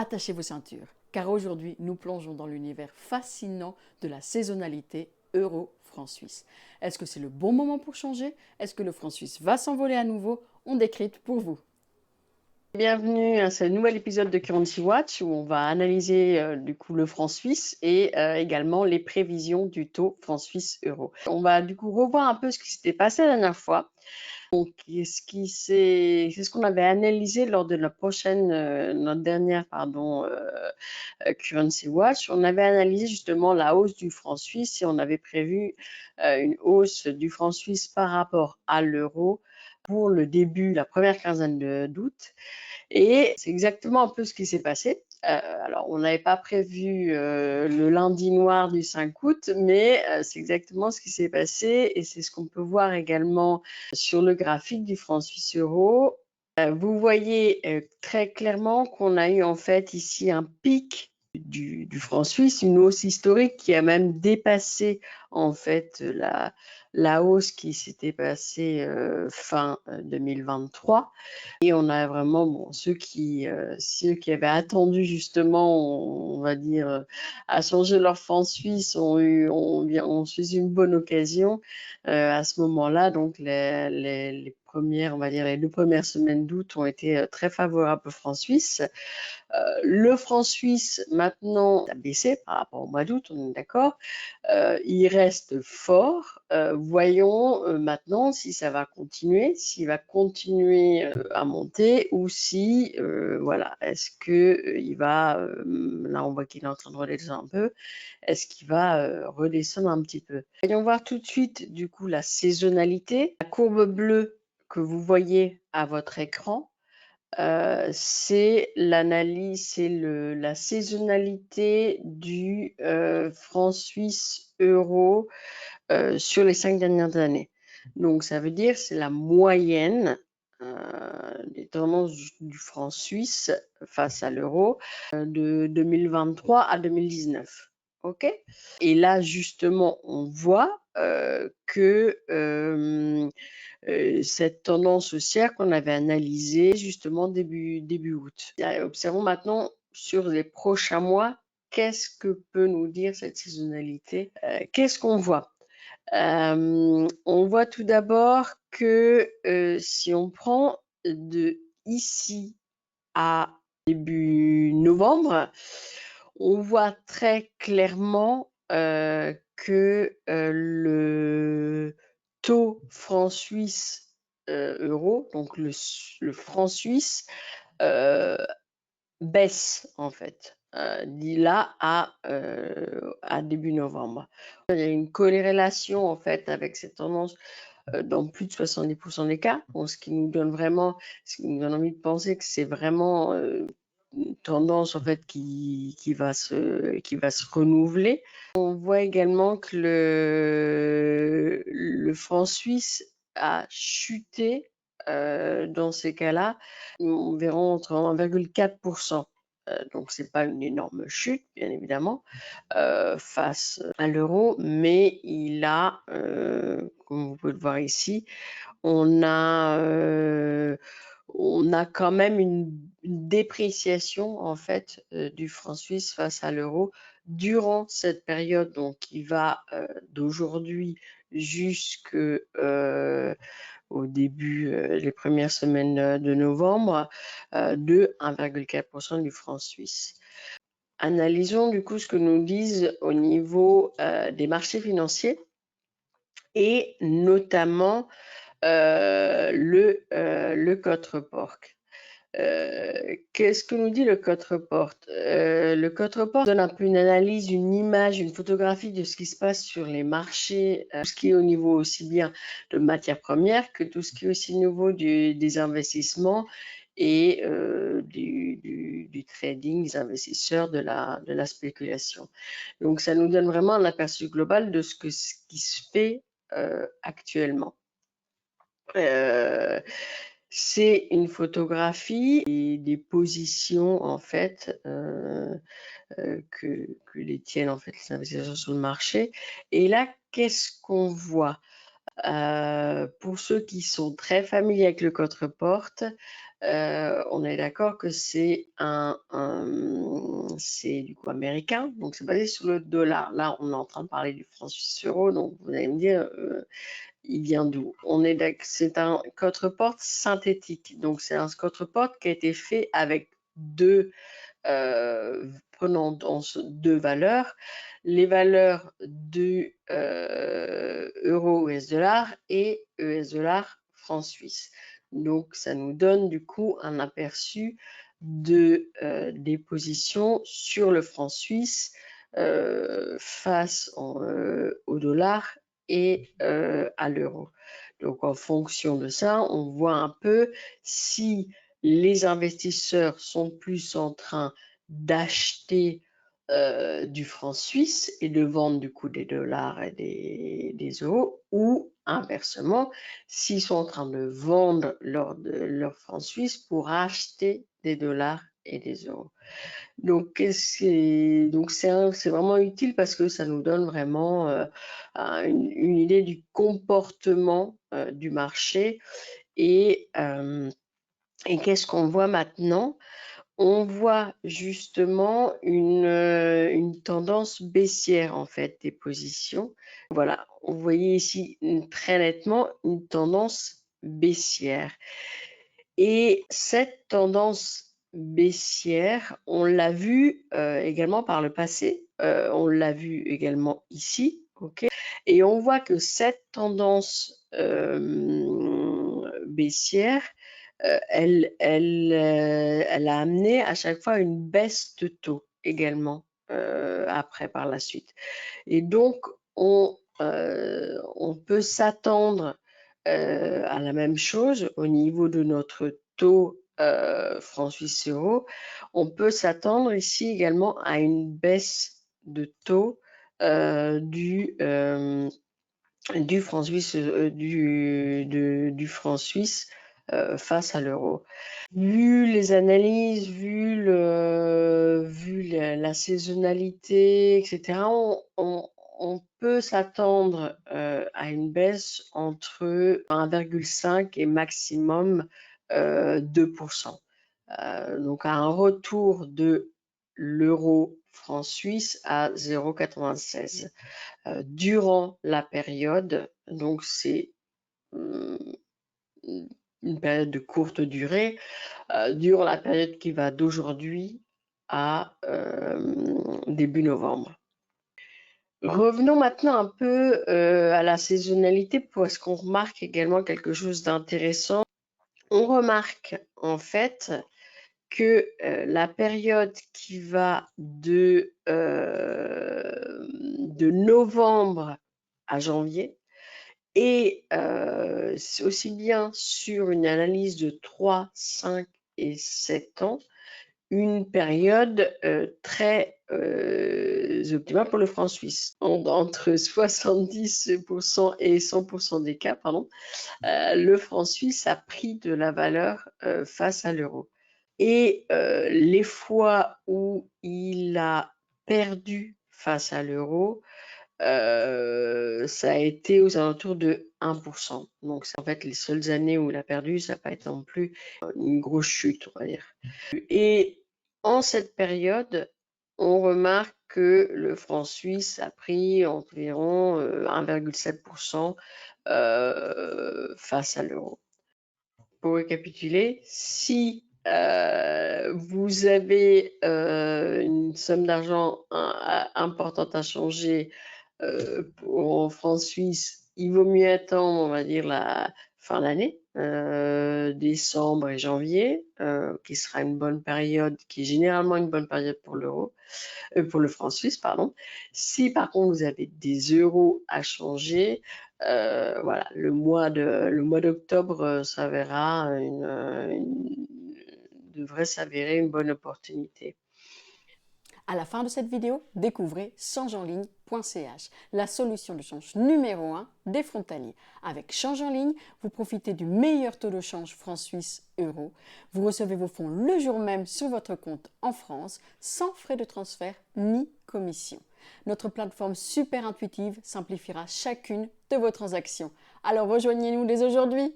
Attachez vos ceintures, car aujourd'hui nous plongeons dans l'univers fascinant de la saisonnalité euro-franc suisse. Est-ce que c'est le bon moment pour changer? Est-ce que le franc suisse va s'envoler à nouveau? On décrypte pour vous. Bienvenue à ce nouvel épisode de Currency Watch où on va analyser du coup le franc suisse et également les prévisions du taux franc suisse euro. On va du coup revoir un peu ce qui s'était passé la dernière fois. Donc, c'est ce qu'on avait analysé lors de notre dernière Currency Watch. On avait analysé justement la hausse du franc suisse et on avait prévu une hausse du franc suisse par rapport à l'euro pour la première quinzaine d'août. Et c'est exactement un peu ce qui s'est passé. Alors, on n'avait pas prévu le lundi noir du 5 août, mais c'est exactement ce qui s'est passé et c'est ce qu'on peut voir également sur le graphique du franc suisse euro. Vous voyez très clairement qu'on a eu en fait ici un pic du franc suisse, une hausse historique qui a même dépassé en fait la hausse qui s'était passée fin 2023. Et on a vraiment ceux qui avaient attendu justement, on va dire, à changer leur franc suisse ont saisi une bonne occasion à ce moment-là. Donc les premières, on va dire les 2 premières semaines d'août ont été très favorables au franc suisse. Le franc suisse maintenant a baissé par rapport au mois d'août, on est d'accord. Il reste fort. Voyons maintenant si ça va continuer, s'il va continuer à monter ou si, voilà, est-ce que il va, là on voit qu'il est en train de redescendre un peu, est-ce qu'il va redescendre un petit peu? Voyons voir tout de suite du coup la saisonnalité. La courbe bleue que vous voyez à votre écran, c'est l'analyse, c'est la saisonnalité du franc suisse euro sur les 5 dernières années. Donc ça veut dire c'est la moyenne des tendances du franc suisse face à l'euro de 2023 à 2019. Ok? Et là justement on voit que cette tendance haussière qu'on avait analysée justement début août. Observons maintenant sur les prochains mois, qu'est-ce que peut nous dire cette saisonnalité? Qu'est-ce qu'on voit? On voit tout d'abord que si on prend de ici à début novembre, on voit très clairement que le taux franc suisse euro, donc le franc suisse, baisse en fait. Dit là à début novembre. Il y a une corrélation en fait avec cette tendance dans plus de 70% des cas, ce qui nous donne envie de penser que c'est vraiment une tendance en fait qui va se renouveler. On voit également que le franc suisse a chuté dans ces cas-là, environ entre 1,4%. Donc c'est pas une énorme chute, bien évidemment, face à l'euro, mais il a, comme vous pouvez le voir ici, on a quand même une dépréciation en fait du franc suisse face à l'euro durant cette période, donc qui va d'aujourd'hui jusque au début, les premières semaines de novembre, de 1,4% du franc suisse. Analysons du coup ce que nous disent au niveau des marchés financiers et notamment le code report. Qu'est-ce que nous dit le code report? Le code report donne un peu une analyse, une image, une photographie de ce qui se passe sur les marchés, tout ce qui est au niveau aussi bien de matières premières que tout ce qui est aussi au niveau des investissements et du trading, des investisseurs, de la spéculation. Donc ça nous donne vraiment un aperçu global de ce qui se fait actuellement. C'est une photographie et des positions en fait que détiennent en fait les investisseurs sur le marché. Et là, qu'est-ce qu'on voit? Pour ceux qui sont très familiers avec le contreporte, on est d'accord que c'est c'est du coup américain, donc c'est basé sur le dollar. Là, on est en train de parler du franc suisse euro, donc vous allez me dire, il vient d'où? C'est un contreporte synthétique, donc c'est un contreporte qui a été fait avec prenant dans deux valeurs, les valeurs du euro US dollar et US dollar franc suisse. Donc ça nous donne du coup un aperçu des positions sur le franc suisse face au dollar et à l'euro. Donc en fonction de ça, on voit un peu si les investisseurs sont plus en train d'acheter du franc suisse et de vendre du coup des dollars et des euros, ou inversement, s'ils sont en train de vendre leur franc suisse pour acheter des dollars et des euros. Donc c'est vraiment utile parce que ça nous donne vraiment une idée du comportement du marché. Et qu'est-ce qu'on voit maintenant? On voit justement une tendance baissière en fait des positions. Voilà, vous voyez ici très nettement une tendance baissière. Et cette tendance baissière, on l'a vu également par le passé, on l'a vu également ici, ok. Et on voit que cette tendance baissière, elle a amené à chaque fois une baisse de taux également après par la suite. Et donc on peut s'attendre à la même chose au niveau de notre taux franc suisse euro. On peut s'attendre ici également à une baisse de taux du franc suisse, du franc suisse face à l'euro. Vu les analyses, vu la saisonnalité, etc., on peut s'attendre à une baisse entre 1,5 et maximum 2%. Donc à un retour de l'euro franc suisse à 0,96 durant la période. Donc c'est une période de courte durée, durant la période qui va d'aujourd'hui à début novembre. Revenons maintenant un peu à la saisonnalité parce qu'on remarque également quelque chose d'intéressant. On remarque en fait que la période qui va de novembre à janvier, et aussi bien sur une analyse de 3, 5 et 7 ans, une période très optimale pour le franc suisse. Entre 70% et 100% des cas, le franc suisse a pris de la valeur face à l'euro. Et les fois où il a perdu face à l'euro, ça a été aux alentours de 1%. Donc c'est en fait les seules années où il a perdu, ça n'a pas été non plus une grosse chute, on va dire. Et en cette période, on remarque que le franc suisse a pris environ 1,7% face à l'euro. Pour récapituler, si vous avez une somme d'argent importante à changer en francs suisses, il vaut mieux attendre, on va dire, la fin d'année, décembre et janvier, qui sera une bonne période, qui est généralement une bonne période pour l'euro, pour le franc suisse, pardon. Si par contre vous avez des euros à changer, voilà, le mois d'octobre devrait s'avérer une bonne opportunité. À la fin de cette vidéo, découvrez changeenligne.ch, la solution de change numéro 1 des frontaliers. Avec Change en ligne, vous profitez du meilleur taux de change franc-suisse-euro. Vous recevez vos fonds le jour même sur votre compte en France, sans frais de transfert ni commission. Notre plateforme super intuitive simplifiera chacune de vos transactions. Alors rejoignez-nous dès aujourd'hui!